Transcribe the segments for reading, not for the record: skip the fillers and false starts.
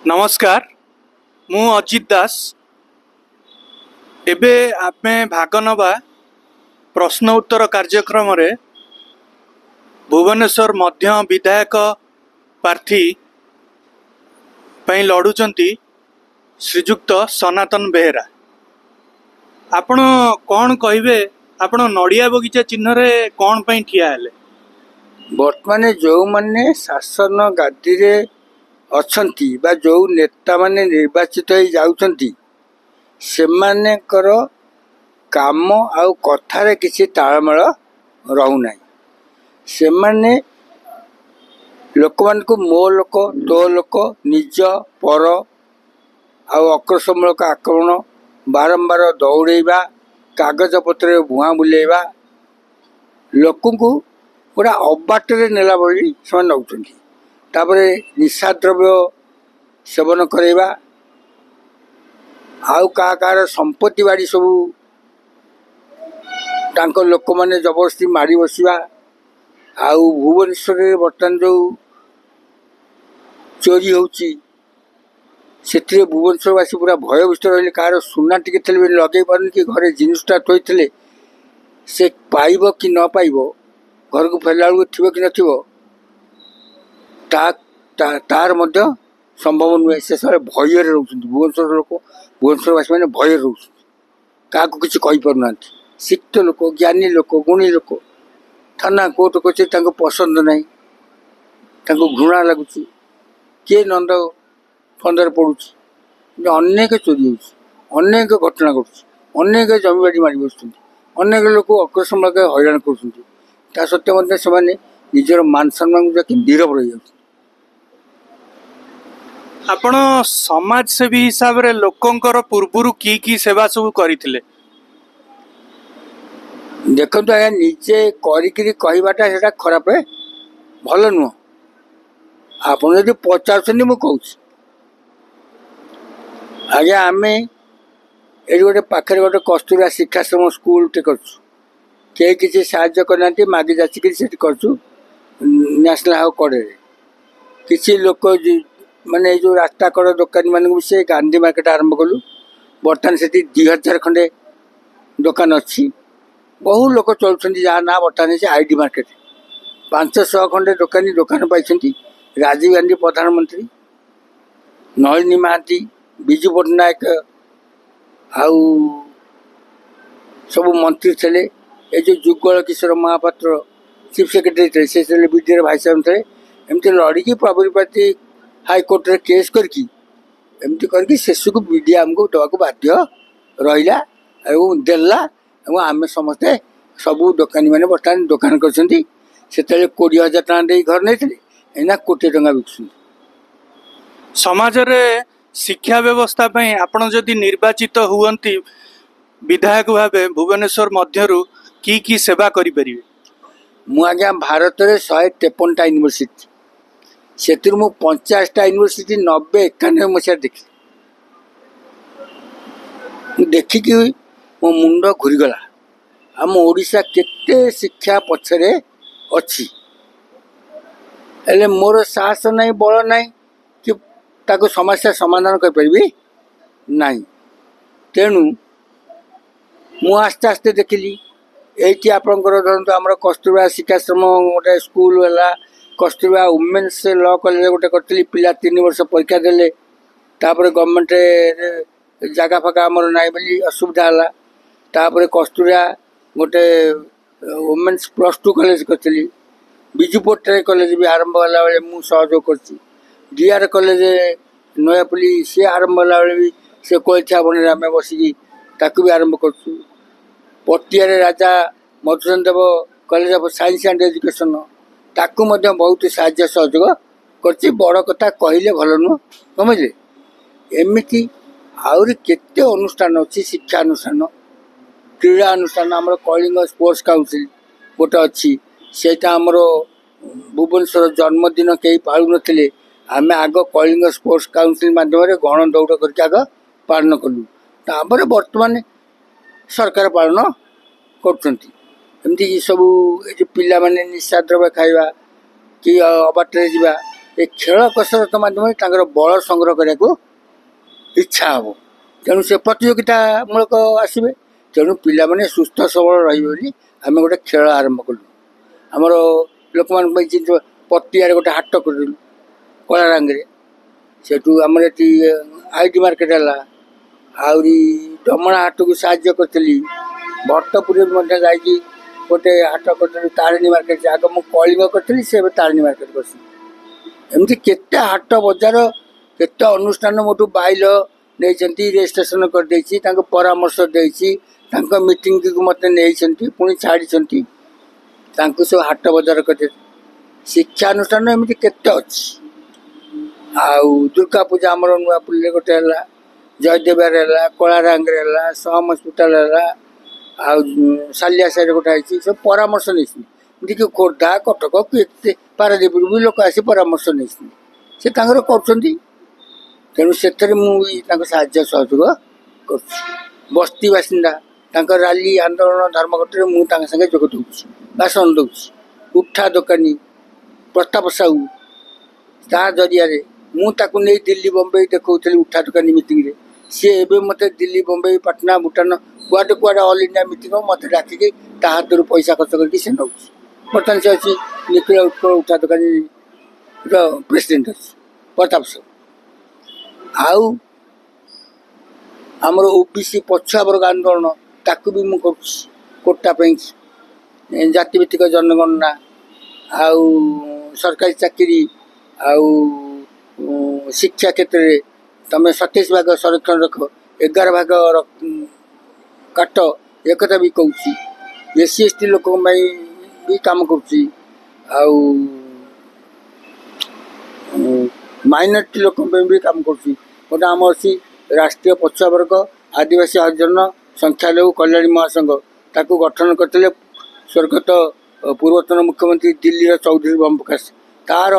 नमस्कार मु अजित दास एबे आमे भाग नवा प्रश्न उत्तर कार्यक्रम रे भुवनेश्वर मध्य विधायक प्रार्थी पई लड़ुचंती श्रीजुक्त सनातन बेहेरा। आपण कौन कहिबे आपण नड़िया बगीचा चिन्ह रे कौन पई ठिया हेले? बर्तमान जो माने शासन गादी रे अछंती बा जो नेता माने निर्वाचित हो जाउछंती से माने करो काम आउ कथारे किसी तालमेल रहू नाही। से माने लोक मो लोक तो लोक निज पर आउ आक्रोशमूलक आक्रमण बारंबार दौड़ेबा कागज पत्र भुआ बुलेबा लोक पूरा अबाटे नेला बड़ी से नौकरी तापरे निशा द्रव्य सेवन करवा आउ का संपत्ति बाड़ी सबू तांको लोक माने जबरदस्ती मारी बसवा आउ भुवनेश्वर बर्तमान जो चोरी होची से भुवनेश्वरवासी पूरा भयभीत रही कार सुना टिके लगे पार कि घरे जिनसटा थोड़े से पाइब कि न पाइब घर को फेरला बेलू थी कि नथिबो तार मध्य संभव नुहे। से सब भय रोच भुवनेश्वर लोक भुवनेश्वरवासी मैंने भय रोच क्या किसी कहीपना शिक्षित लोक ज्ञानी लोक गुणी लोक थाना कोर्ट कचेरी पसंद ना घृणा लगुच किए नंद फंदर पड़ू अनेक चोरी होनेक घटना घटुनेक जमीबाड़ी मारी बस अनेक लोक अक्रोशम लगे हैरान कर सत्वे से निजर मान सम्मान नीरव रही आपण समाज सेवी हिसाब रे लोकंकर पूर्वरु की सेवा सब करिथिले? देखो आज्ञा निजे कहवाटा से खराब भल नुह। आपड़ जो पचार मु कहूँ आज्ञा आम ये गोटे पाखे गोटे कस्तूरा शिक्षाश्रम स्कूल टे कई किसी साहाय्य करना मागे जाचिक कर नेशनल हाउ कड़े किसी लोक माने जो रास्ता कड़ दुकानी मान से गांधी मार्केट आरंभ कलु बर्तमान से 2000 खंडे दुकान अच्छी बहु लोक चलुं जहाँ ना बर्तमान से आईडी मार्केट 500 खंडे दुकानी दुकान पाई राजीव गांधी प्रधानमंत्री नलिनी महांती विजु पट्टनायक आउ सब मंत्री थे ये जो जुगल किशोर महापात्र चीफ सेक्रेटरी थे से विडीआर भाई साहब थे एमती लड़की प्रबल पार्टी हाईकोर्ट रे केस करकी एमती करके शेष को विडी आमको देवाक बाध्य रहा देला आम समस्ते सबू दुकानी मैंने बर्तमान दुकान कर 20,000 टका दे घर नहीं एना 1 कोटी टका बिकुन। समाज रे शिक्षा व्यवस्था पई आपण जदि निर्वाचित हुवंती विधायक भावे भुवनेश्वर मध्यरु की सेवा करि परिबे? मु आज्ञा भारत रे 153टा यूनिवर्सिटी से 50टा यूनिवर्सिटी 90-91 मसीह देखिकी मो मुंड घूरीगला आम ओडिशा केते शिक्षा पछरे अच्छी मोर साहस नहीं बल नहीं कि ताको समस्या समाधान कर पारिबी नहीं। तेणु मु आस्ते आस्ते देखिली ये आपंकर धरत आम कस्तूरबा शिक्षाश्रम गोटे स्कूल है कस्तूरबा वुमेन्स लॉ कॉलेज गोटे करी पिला 3 वर्ष परीक्षा देले गवर्नमेंट जगह फाका आमर ना बोली असुविधा है कस्तूरबा गोटे वुमेन्स +2 कॉलेज करी विजु पट्टनायक कॉलेज भी आरंभ होला बेले मु सहयोग करछि डीआर कॉलेज नयापल्ली सी आरंभ होला बेले भी से कोइछा बने आम बसिकी ताकू भी आरंभ करछु पटियारे Raja Madhusudan Dev college of science and education ताकू मध्य बहुत साहाय्य सहयोग करछि। बड़ कथा कहले भल नुह समझे एमती आउरी केते अनुष्ठान अच्छी शिक्षा अनुष्ठान क्रीड़ा अनुष्ठान आम कलिंग स्पोर्ट्स काउंसिल गोटे अच्छी सेटा आमर भुवनेश्वर जन्मदिन कई पालू नथिले आम आग कलिंग स्पोर्ट्स काउंसिल माध्यम गण दौड़ करके आग पालन कलु तापर वर्तमान सरकार पालन करमती सब ये पिला माने निशा द्रव्य खाइबा कि अबाटर जा ଏ ଖେଳ କସରତ ମାଧ୍ୟମରେ ତାଙ୍କର ବଳ ସଂଗ୍ରହ କରିବାକୁ ଇଚ୍ଛା ହେବ। ତେଣୁ ସେ ପ୍ରତିଯୋଗିତାମୂଳକ ଆସିବେ। ତେଣୁ ପିଲାମାନେ ସୁସ୍ଥ ସବଳ ରହିବେ ବୋଲି ଆମେ ଗୋଟେ ଖେଳ ଆରମ୍ଭ କଲୁ। ଆମର ଲୋକମାନଙ୍କ ପାଇଁ ପଟିଆରେ ଗୋଟେ ହାଟ କରିଦେଲୁ କଳାରାଙ୍ଗରେ। ସେଠୁ ଆମର ଏଠି ଆଇଟି ମାର୍କେଟ ହେଲା, ଆହୁରି ଡମଣା ହାଟକୁ ସାହାଯ୍ୟ କରିଥିଲି। ଭଟ୍ଟପୁରରେ ମଧ୍ୟ ଯାଇକି ଗୋଟେ ହାଟ କରିଥିଲି, ତାରିଣୀ ମାର୍କେଟ। ଆଗ ମୁଁ କଳିଙ୍ଗ କରିଥିଲି, ସେ ଏବେ ତାରିଣୀ ମାର୍କେଟ କରିଛି। ଏମିତି କେତେ ହାଟ ବଜାର, କେତେ ଅନୁଷ୍ଠାନ ମୋଠୁ ବାଇଲ ନେଇଛନ୍ତି, ରେଜିଷ୍ଟ୍ରେସନ କରିଦେଇଛି, ତାଙ୍କୁ ପରାମର୍ଶ ଦେଇଛି, ତାଙ୍କ ମିଟିଂକୁ ମୋତେ ନେଇଛନ୍ତି, ପୁଣି ଛାଡ଼ିଛନ୍ତି। ତାଙ୍କୁ ସବୁ ହାଟ ବଜାର କରିଦେଇଛି। ଶିକ୍ଷାନୁଷ୍ଠାନ ଏମିତି କେତେ ଅଛି। ଆଉ ଦୁର୍ଗା ପୂଜା ଆମର ନୂଆପଲ୍ଲୀରେ ଗୋଟେ ହେଲା, ଜୟଦେବରେ ହେଲା, କଳାରାଙ୍ଗରେ ହେଲା, ସମ ହସ୍ପିଟାଲ ହେଲା, ଆଉ ସାଲିଆ ସାହିରେ ଗୋଟେ ହେଇଛି। ସବୁ ପରାମର୍ଶ ନେଇଛନ୍ତି। ଏମିତିକି ଖୋର୍ଦ୍ଧା, କଟକ, କେତେ ପାରାଦ୍ୱୀପରୁ ବି ଲୋକ ଆସି ପରାମର୍ଶ ନେଇଛନ୍ତି। ସେ ତାଙ୍କର କରୁଛନ୍ତି। ତେଣୁ ସେଥିରେ ମୁଁ ବି ତାଙ୍କ ସାହାଯ୍ୟ ସହଯୋଗ କରୁଛି। ବସ୍ତି ବାସିନ୍ଦା ତାଙ୍କ ରାଲି ଆନ୍ଦୋଳନ ଧର୍ମଘଟରେ ମୁଁ ତାଙ୍କ ସାଙ୍ଗେ ଯୋଗ ଦେଉଛି, ଭାଷଣ ଦେଉଛି। ଉଠା ଦୋକାନୀ ପ୍ରତାପ ସାହୁ, ତା ଜରିଆରେ ମୁଁ ତାକୁ ନେଇ ଦିଲ୍ଲୀ ବମ୍ବେଇ ଦେଖାଉଥିଲି ଉଠା ଦୋକାନୀ ମିଟିଂରେ। ସିଏ ଏବେ ମୋତେ ଦିଲ୍ଲୀ ବମ୍ବେଇ ପାଟନା ଭୁଟାନ କୁଆଡ଼େ କୁଆଡ଼େ ଅଲ୍ ଇଣ୍ଡିଆ ମିଟିଂ ମୋତେ ଡାକିକି ତା ହାତରୁ ପଇସା ଖର୍ଚ୍ଚ କରିକି ସେ ନେଉଛି। ବର୍ତ୍ତମାନ ସେ ଅଛି ନିଖିଳ ଉତ୍କଳ ଉଠା ଦୋକାନୀର ପ୍ରେସିଡେଣ୍ଟ ଅଛି ପ୍ରତାପ ସାହୁ। ଆଉ ଆମର OBC ପଛୁଆ ବର୍ଗ ଆନ୍ଦୋଳନ ତାକୁ ବି ମୁଁ କରୁଛି କୋଟା ପାଇଁ। ଜାତିଭିତ୍ତିକ ଜନଗଣନା, ଆଉ ସରକାରୀ ଚାକିରି, ଆଉ ଶିକ୍ଷା କ୍ଷେତ୍ରରେ ତମେ 27 ଭାଗ ସଂରକ୍ଷଣ ରଖ, 11 ଭାଗ କାଟ, ଏକଥା ବି କହୁଛି। SC/ST ଲୋକଙ୍କ ପାଇଁ ବି କାମ କରୁଛି। ଆଉ ମାଇନରିଟି ଲୋକଙ୍କ ପାଇଁ ବି କାମ କରୁଛି। ଗୋଟେ ଆମ ଅଛି ରାଷ୍ଟ୍ରୀୟ ପଛୁଆ ବର୍ଗ ଆଦିବାସୀ ହରିଜନ ସଂଖ୍ୟାଲଘୁ କଲ୍ୟାଣ ମହାସଂଘ। ତାକୁ ଗଠନ କରିଥିଲେ ସ୍ୱର୍ଗତ ପୂର୍ବତନ ମୁଖ୍ୟମନ୍ତ୍ରୀ ଦିଲ୍ଲୀର ଚୌଧୁରୀ ବ୍ରହ୍ମପ୍ରକାଶ। ତାର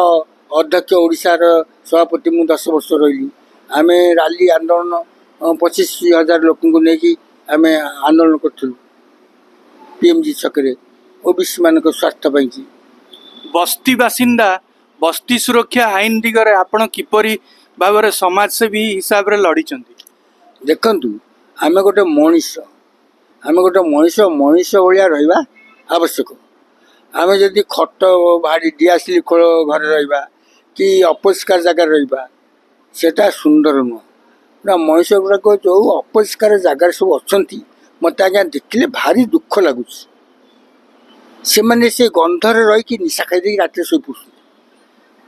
ଅଧ୍ୟକ୍ଷ ଓଡ଼ିଶାର ସଭାପତି ମୁଁ 10 ବର୍ଷ ରହିଲି। ଆମେ ରାଲି ଆନ୍ଦୋଳନ 25,000 ଲୋକଙ୍କୁ ନେଇକି ଆମେ ଆନ୍ଦୋଳନ କରିଥିଲୁ PMG ଛକରେ OBC ମାନଙ୍କ ସ୍ୱାର୍ଥ ପାଇଁକି। ବସ୍ତି ବାସିନ୍ଦା ବସ୍ତି ସୁରକ୍ଷା ଆଇନ ଦିଗରେ ଆପଣ କିପରି ଭାବରେ ସମାଜସେବୀ ହିସାବରେ ଲଢ଼ିଛନ୍ତି? ଦେଖନ୍ତୁ, ଆମେ ଗୋଟେ ମଣିଷ ଭଳିଆ ରହିବା ଆବଶ୍ୟକ। ଆମେ ଯଦି ଖଟ ଭାରି ଦିଆସିଲି ଖୋଳ ଘରେ ରହିବା କି ଅପରିଷ୍କାର ଜାଗାରେ ରହିବା, ସେଟା ସୁନ୍ଦର ନୁହଁ। ନା, ମଣିଷ ଗୁଡ଼ାକ ଯେଉଁ ଅପରିଷ୍କାର ଜାଗାରେ ସବୁ ଅଛନ୍ତି, ମୋତେ ଆଜ୍ଞା ଦେଖିଲେ ଭାରି ଦୁଃଖ ଲାଗୁଛି। ସେମାନେ ସେ ଗନ୍ଧରେ ରହିକି ନିଶା ଖାଇଦେଇକି ରାତିରେ ଶୋଇପଡ଼ୁଛନ୍ତି।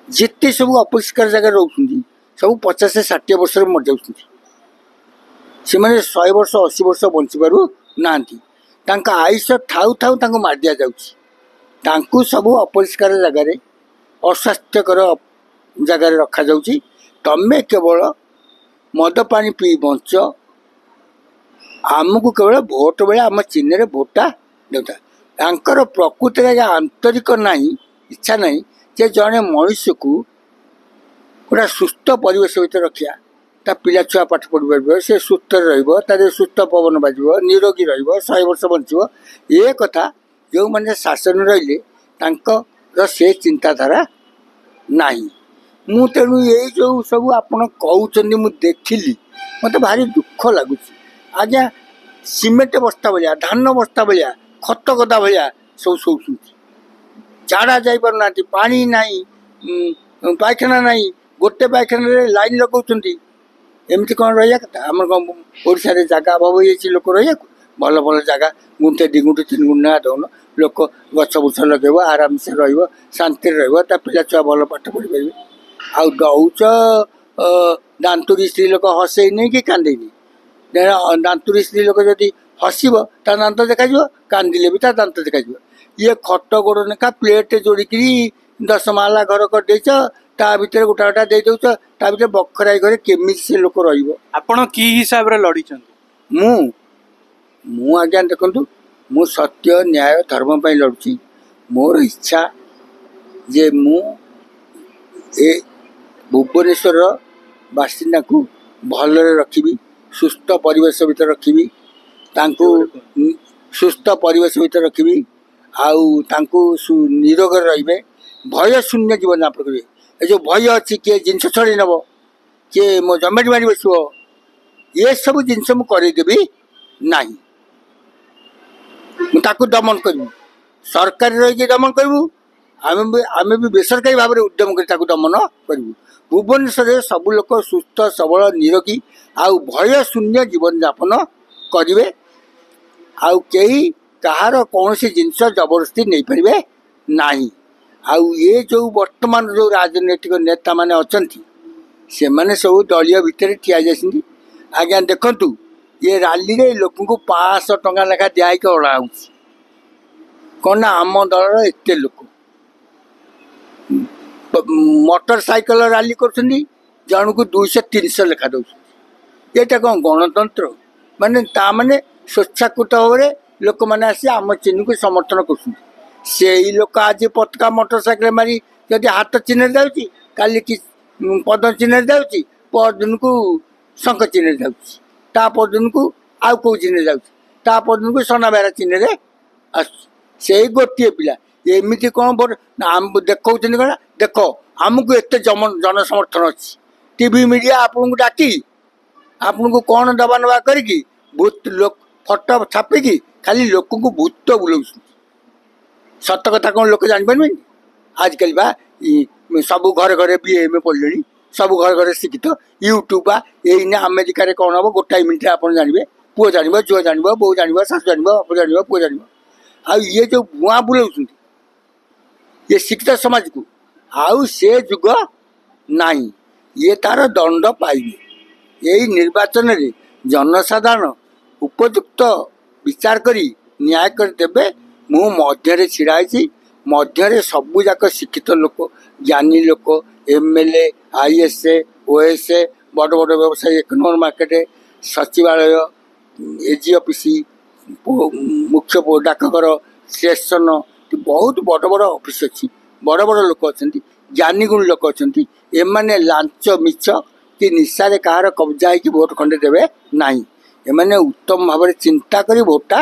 ଯେତେ ସବୁ ଅପରିଷ୍କାର ଜାଗାରେ ରହୁଛନ୍ତି, ସବୁ 50-60 ବର୍ଷରେ ମରିଯାଉଛନ୍ତି। ସେମାନେ 100 ବର୍ଷ 80 ବର୍ଷ ବଞ୍ଚିପାରୁ ନାହାନ୍ତି। ତାଙ୍କ ଆୟୁଷ ଥାଉ ଥାଉ ତାଙ୍କୁ ମାରି ଦିଆଯାଉଛି। ତାଙ୍କୁ ସବୁ ଅପରିଷ୍କାର ଜାଗାରେ, ଅସ୍ୱାସ୍ଥ୍ୟକର ଜାଗାରେ ରଖାଯାଉଛି। ତମେ କେବଳ ମଦ ପାଣି ପିଇ ବଞ୍ଚ, ଆମକୁ କେବଳ ଭୋଟ ବେଳେ ଆମ ଚିହ୍ନରେ ଭୋଟଟା ଦେଉଥାଏ। ତାଙ୍କର ପ୍ରକୃତିରେ ଆଜ୍ଞା ଆନ୍ତରିକ ନାହିଁ, ଇଚ୍ଛା ନାହିଁ ଯେ ଜଣେ ମଣିଷକୁ ଗୋଟେ ସୁସ୍ଥ ପରିବେଶ ଭିତରେ ରଖିବା। ତା ପିଲା ଛୁଆ ପାଠ ପଢ଼ିପାରିବ, ସେ ସୁସ୍ଥରେ ରହିବ, ତା ଦେହରେ ସୁସ୍ଥ ପବନ ବାଜିବ, ନିରୋଗୀ ରହିବ, 100 ବର୍ଷ ବଞ୍ଚିବ। ଏ କଥା ଯେଉଁମାନେ ଶାସନରେ ରହିଲେ ତାଙ୍କର ସେ ଚିନ୍ତାଧାରା ନାହିଁ। ମୁଁ ତେଣୁ ଏଇ ଯେଉଁ ସବୁ ଆପଣ କହୁଛନ୍ତି ମୁଁ ଦେଖିଲି, ମୋତେ ଭାରି ଦୁଃଖ ଲାଗୁଛି। ଆଜ୍ଞା, ସିମେଣ୍ଟ ବସ୍ତା ଭଳିଆ, ଧାନ ବସ୍ତା ଭଳିଆ, ଖତ ଗଦା ଭଳିଆ ସବୁ ଶୋଉଛନ୍ତି। ଝାଡ଼ା ଯାଇପାରୁନାହାନ୍ତି, ପାଣି ନାହିଁ, ପାଇଖାନା ନାହିଁ, ଗୋଟେ ପାଇଖାନାରେ ଲାଇନ୍ ଲଗାଉଛନ୍ତି। ଏମିତି କ'ଣ ରହିବା କଥା? ଆମର କ'ଣ ଓଡ଼ିଶାରେ ଜାଗା ଅଭାବ ହେଇଯାଇଛି ଲୋକ ରହିବାକୁ? ଭଲ ଭଲ ଜାଗା ଗୁଣ୍ଠେ 2 ଗୁଣ୍ଠ 3 ଗୁଣ୍ଠ ନା ଦେଉନ, ଲୋକ ଗଛ ବୁଛ ଲଗେଇବ, ଆରାମସେ ରହିବ, ଶାନ୍ତିରେ ରହିବ, ତା ପିଲା ଛୁଆ ଭଲ ପାଠ ପଢ଼ିପାରିବେ। ଆଉ ଦଉଛ ଦାନ୍ତୁରୀ ସ୍ତ୍ରୀ ଲୋକ ହସେଇନି କି କାନ୍ଦେଇନି। ଦାନ୍ତୁରୀ ସ୍ତ୍ରୀ ଲୋକ ଯଦି ହସିବ ତା ଦାନ୍ତ ଦେଖାଯିବ, କାନ୍ଦିଲେ ବି ତା ଦାନ୍ତ ଦେଖାଯିବ। ଇଏ ଖଟ ଗୋଡ଼ ନେଖା ପ୍ଲେଟ୍ ଯୋଡ଼ିକିରି 10 ମାଲା ଘର କରିଦେଇଛ, ତା ଭିତରେ ଗୋଟା ଗୋଟା ଦେଇଦେଉଛ, ତା ଭିତରେ ବଖରାଇ ଘରେ କେମିତି ସେ ଲୋକ ରହିବ? ଆପଣ କି ହିସାବରେ ଲଢ଼ିଛନ୍ତି? ମୁଁ ଆଜ୍ଞା ଦେଖନ୍ତୁ, ମୁଁ ସତ୍ୟ ନ୍ୟାୟ ଧର୍ମ ପାଇଁ ଲଢ଼ୁଛି। ମୋର ଇଚ୍ଛା ଯେ ମୁଁ ଏ ଭୁବନେଶ୍ୱରର ବାସିନ୍ଦାକୁ ଭଲରେ ରଖିବି, ସୁସ୍ଥ ପରିବେଶ ଭିତରେ ରଖିବି, ତାଙ୍କୁ ସୁସ୍ଥ ପରିବେଶ ଭିତରେ ରଖିବି, ଆଉ ତାଙ୍କୁ ନିରୋଗରେ ରହିବେ, ଭୟ ଶୂନ୍ୟ ଜୀବନ ଯାପନ କରିବେ। ଏ ଯେଉଁ ଭୟ ଅଛି କିଏ ଜିନିଷ ଛଡ଼େଇ ନେବ, କିଏ ମୋ ଜମିଟି ମାରି ବସିବ, ଏସବୁ ଜିନିଷ ମୁଁ କରେଇଦେବି ନାହିଁ। ମୁଁ ତାକୁ ଦମନ କରିବି। ସରକାରୀ ରହିକି ଦମନ କରିବୁ, ଆମେ ବି ବେସରକାରୀ ଭାବରେ ଉଦ୍ୟମ କରି ତାକୁ ଦମନ କରିବୁ। ଭୁବନେଶ୍ୱରରେ ସବୁ ଲୋକ ସୁସ୍ଥ ସବଳ ନିରୋଗୀ ଆଉ ଭୟ ଶୂନ୍ୟ ଜୀବନଯାପନ କରିବେ। ଆଉ କେହି କାହାର କୌଣସି ଜିନିଷ ଜବରଦସ୍ତି ନେଇପାରିବେ ନାହିଁ। ଆଉ ଏ ଯେଉଁ ବର୍ତ୍ତମାନ ଯେଉଁ ରାଜନୈତିକ ନେତାମାନେ ଅଛନ୍ତି ସେମାନେ ସବୁ ଦଳୀୟ ଭିତରେ ଠିଆ ଯାଇଛନ୍ତି। ଆଜ୍ଞା ଦେଖନ୍ତୁ, ଏ ରାଲିରେ ଲୋକଙ୍କୁ 500 ଟଙ୍କା ଲେଖା ଦିଆହେଇକି ଅଣାହେଉଛି। କ'ଣ ନା ଆମ ଦଳର ଏତେ ଲୋକ ମୋଟର ସାଇକେଲ ରାଲି କରୁଛନ୍ତି, ଜଣକୁ 200-300 ଲେଖା ଦେଉଛନ୍ତି। ଏଇଟା କ'ଣ ଗଣତନ୍ତ୍ର? ମାନେ ତାମାନେ ସ୍ୱେଚ୍ଛାକୃତ ଭାବରେ ଲୋକମାନେ ଆସି ଆମ ଚିହ୍ନକୁ ସମର୍ଥନ କରୁଛନ୍ତି। ସେଇ ଲୋକ ଆଜି ପତାକା ମୋଟର ସାଇକେଲ ମାରି ଯଦି ହାତ ଚିହ୍ନରେ ଯାଉଛି, କାଲି କି ପଦ ଚିହ୍ନରେ ଯାଉଛି, ପରଦିନକୁ ଶଙ୍ଖ ଚିହ୍ନରେ ଯାଉଛି, ତା ପରଦିନକୁ ଆଉ କେଉଁ ଚିହ୍ନରେ ଯାଉଛି, ତା ପରଦିନକୁ ସନାବେରା ଚିହ୍ନରେ ଆସୁଛି। ସେଇ ଗୋଟିଏ ପିଲା ଏମିତି କ'ଣ ଦେଖାଉଛନ୍ତି କ'ଣ, ଦେଖ ଆମକୁ ଏତେ ଜନସମର୍ଥନ ଅଛି। ଟିଭି ମିଡ଼ିଆ ଆପଣଙ୍କୁ ଡାକି ଆପଣଙ୍କୁ କ'ଣ ଦେବା ନେବା କରିକି ଫଟୋ ଛାପିକି ଖାଲି ଲୋକଙ୍କୁ ଭୂତ ବୁଲାଉଛନ୍ତି। ସତ କଥା କ'ଣ ଲୋକ ଜାଣିପାରିବେନି? ଆଜିକାଲି ବା ସବୁ ଘରେ ଘରେ BA ପଢ଼ିଲେଣି, ସବୁ ଘରେ ଘରେ ଶିକ୍ଷିତ। ୟୁଟ୍ୟୁବ୍ ବା ଏଇନା ଆମେରିକାରେ କ'ଣ ହେବ ଗୋଟାଏ ମିନିଟ୍ରେ ଆପଣ ଜାଣିବେ। ପୁଅ ଜାଣିବ, ଝିଅ ଜାଣିବ, ବୋଉ ଜାଣିବ, ଶାଶୁ ଜାଣିବ, ବାପ ଜାଣିବ, ପୁଅ ଜାଣିବ। ଆଉ ଇଏ ଯେଉଁ ଭୁଆଁ ବୁଲାଉଛନ୍ତି ଇଏ ଶିକ୍ଷିତ ସମାଜକୁ, ଆଉ ସେ ଯୁଗ ନାହିଁ। ଇଏ ତାର ଦଣ୍ଡ ପାଇବେ। ଏଇ ନିର୍ବାଚନରେ ଜନସାଧାରଣ ଉପଯୁକ୍ତ ବିଚାର କରି ନ୍ୟାୟ କରି ଦେବେ। ମୁଁ ମଧ୍ୟରେ ଛିଡ଼ା ହେଇଛି, ମଧ୍ୟରେ ସବୁଯାକ ଶିକ୍ଷିତ ଲୋକ, ଜ୍ଞାନୀ ଲୋକ, MLA, IS, OS, ବଡ଼ ବଡ଼ ବ୍ୟବସାୟୀ, 1 ନମ୍ବର ମାର୍କେଟ, ସଚିବାଳୟ, AG ଅଫିସ, ମୁଖ୍ୟ ଡାକଘର, ଷ୍ଟେସନ, ବହୁତ ବଡ଼ ବଡ଼ ଅଫିସ ଅଛି। ବଡ଼ ବଡ଼ ଲୋକ ଅଛନ୍ତି, ଜ୍ଞାନୀଗୁଣୀ ଲୋକ ଅଛନ୍ତି। ଏମାନେ ଲାଞ୍ଚ ମିଛ କି ନିଶାରେ କାହାର କବ୍ଜା ହେଇକି ଭୋଟ ଖଣ୍ଡେ ଦେବେ ନାହିଁ। ଏମାନେ ଉତ୍ତମ ଭାବରେ ଚିନ୍ତା କରି ଭୋଟଟା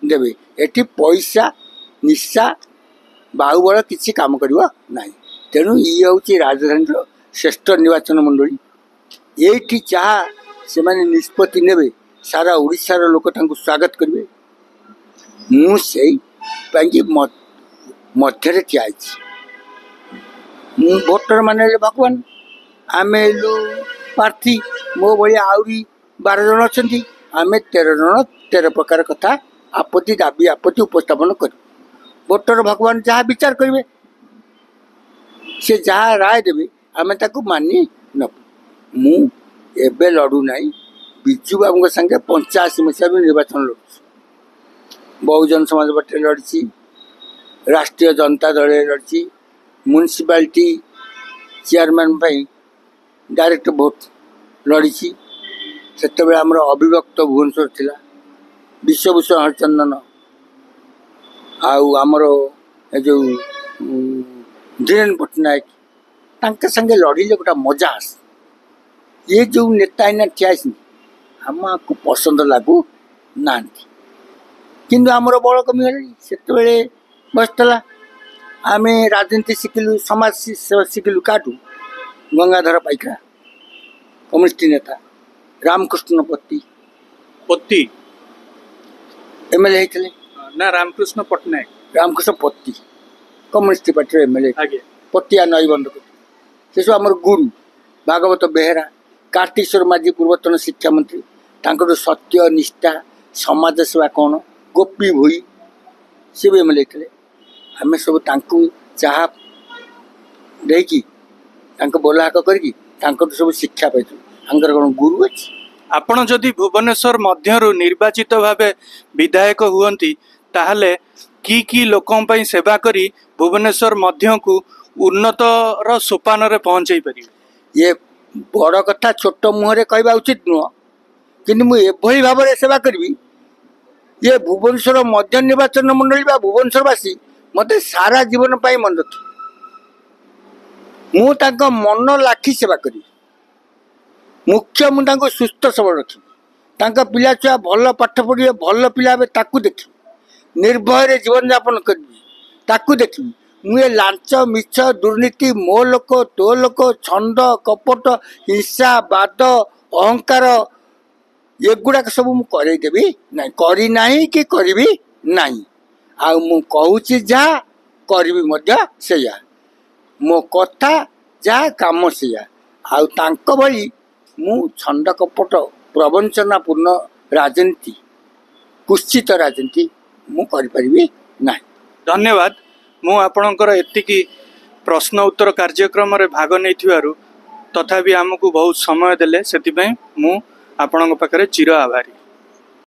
ଦେବେ। ଏଠି ପଇସା ନିଶା ବାହୁବଳ କିଛି କାମ କରିବ ନାହିଁ। ତେଣୁ ଇଏ ହେଉଛି ରାଜଧାନୀର ଶ୍ରେଷ୍ଠ ନିର୍ବାଚନ ମଣ୍ଡଳୀ। ଏଇଠି ଯାହା ସେମାନେ ନିଷ୍ପତ୍ତି ନେବେ ସାରା ଓଡ଼ିଶାର ଲୋକ ତାଙ୍କୁ ସ୍ୱାଗତ କରିବେ। ମୁଁ ସେଇ ପାଇଁକି ମଧ୍ୟରେ ଠିଆ ହେଇଛି। ମୁଁ ଭୋଟର ମାନେ ହେଲେ ଭଗବାନ, ଆମେ ହେଲୁ ପ୍ରାର୍ଥୀ। ମୋ ଭଳିଆ ଆହୁରି 12 ଜଣ ଅଛନ୍ତି। ଆମେ 13 ଜଣ 13 ପ୍ରକାର କଥା ଆପତ୍ତି ଦାବି ଆପତ୍ତି ଉପସ୍ଥାପନ କରିବୁ। ଭୋଟର ଭଗବାନ ଯାହା ବିଚାର କରିବେ, ସେ ଯାହା ରାୟ ଦେବେ ଆମେ ତାକୁ ମାନି ନେବୁ। ମୁଁ ଏବେ ଲଢ଼ୁ ନାହିଁ, ବିଜୁ ବାବୁଙ୍କ ସାଙ୍ଗେ 85 ମସିହାରୁ ନିର୍ବାଚନ ଲଢ଼ୁଛି। ବହୁଜନ ସମାଜ ପାର୍ଟିରେ ଲଢ଼ିଛି, ରାଷ୍ଟ୍ରୀୟ ଜନତା ଦଳରେ ଲଢ଼ିଛି, ମ୍ୟୁନିସିପାଲିଟି ଚେୟାରମ୍ୟାନ୍ ପାଇଁ ଡାଇରେକ୍ଟ ଭୋଟ ଲଢ଼ିଛି। ସେତେବେଳେ ଆମର ଅବିଭକ୍ତ ଭୁବନେଶ୍ୱର ଥିଲା, ବିଶ୍ୱଭୂଷଣ ହରିଚନ୍ଦନ ଆଉ ଆମର ଏ ଯେଉଁ ଧୀରେନ୍ଦ୍ର ପଟ୍ଟନାୟକ, ତାଙ୍କ ସାଙ୍ଗେ ଲଢ଼ିଲେ ଗୋଟେ ମଜା ଆସେ। ଏ ଯେଉଁ ନେତା ଏଇନା ଠିଆ ହେଇଛନ୍ତି ଆମକୁ ପସନ୍ଦ ଲାଗୁ ନାହାନ୍ତି, କିନ୍ତୁ ଆମର ବଳ କମିଗଲାଣି। ସେତେବେଳେ ବସିଥିଲା, ଆମେ ରାଜନୀତି ଶିଖିଲୁ, ସମାଜ ଶିଖିଲୁ କାଠୁ? ଗଙ୍ଗାଧର ପାଇକରା, କମ୍ୟୁନିଷ୍ଟ ନେତା। ରାମକୃଷ୍ଣ ପତି MLA ହେଇଥିଲେ ନା ରାମକୃଷ୍ଣ ପଟ୍ଟନାୟକ? ରାମକୃଷ୍ଣ ପତି କମ୍ୟୁନିଷ୍ଟ ପାର୍ଟିର MLA, ପତିଆ ନଈବନ୍ଧ। ସେସବୁ ଆମର ଗୁରୁ। ଭାଗବତ ବେହେରା, କାର୍ତ୍ତିକେଶ୍ୱର ମାଝୀ ପୂର୍ବତନ ଶିକ୍ଷାମନ୍ତ୍ରୀ, ତାଙ୍କର ସତ୍ୟ ନିଷ୍ଠା ସମାଜ ସେବା କ'ଣ, ଗୋପୀ ଭୋଇ ସେ ବି MLA ହେଇଥିଲେ। ଆମେ ସବୁ ତାଙ୍କୁ ଚାହା ଦେଇକି ତାଙ୍କ ବୋଲହାକ କରିକି ତାଙ୍କଠୁ ସବୁ ଶିକ୍ଷା ପାଇଛୁ। ତାଙ୍କର କ'ଣ ଗୁରୁ ଅଛି? ଆପଣ ଯଦି ଭୁବନେଶ୍ୱର ମଧ୍ୟରୁ ନିର୍ବାଚିତ ଭାବେ ବିଧାୟକ ହୁଅନ୍ତି ତାହେଲେ କି ଲୋକଙ୍କ ପାଇଁ ସେବା କରି ଭୁବନେଶ୍ୱର ମଧ୍ୟକୁ ଉନ୍ନତର ସୋପାନରେ ପହଞ୍ଚାଇ ପାରିବେ? ଇଏ ବଡ଼ କଥା ଛୋଟ ମୁହଁରେ କହିବା ଉଚିତ ନୁହଁ, କିନ୍ତୁ ମୁଁ ଏଭଳି ଭାବରେ ସେବା କରିବି ଇଏ ଭୁବନେଶ୍ୱର ମଧ୍ୟ ନିର୍ବାଚନ ମଣ୍ଡଳୀ ବା ଭୁବନେଶ୍ୱରବାସୀ ମୋତେ ସାରା ଜୀବନ ପାଇଁ ମନେ ରଖିବେ। ମୁଁ ତାଙ୍କ ମନ ଲାଖି ସେବା କରିବି। ମୁଖ୍ୟ ମୁଁ ତାଙ୍କୁ ସୁସ୍ଥ ସବଳ ରଖିବି। ତାଙ୍କ ପିଲାଛୁଆ ଭଲ ପାଠ ପଢ଼ିବେ, ଭଲ ପିଲା ହେବେ ତାକୁ ଦେଖିବି। ନିର୍ଭୟରେ ଜୀବନଯାପନ କରିବି ତାକୁ ଦେଖିବି। मुझे लांच मिछ दुर्नीति मो लोक तो लोक छंद कपट हिंसा बाद अहंकार एगुड़ाक सब मु करदेवी ना करी नाही कि करी नाही आ मु कहूची जा करी सेया मो कथा जा काम सेया आउ तांको भली मु छंद कपट प्रवंचनापूर्ण राजनीति कुत्सित राजनीति मु करि ना। धन्यवाद। मु आपणकर एतिकी प्रश्न उत्तर कार्यक्रम रे भाग नहीं तथापि आमको बहुत समय देले सेति मु आपणक पाखरे चिर आभारी।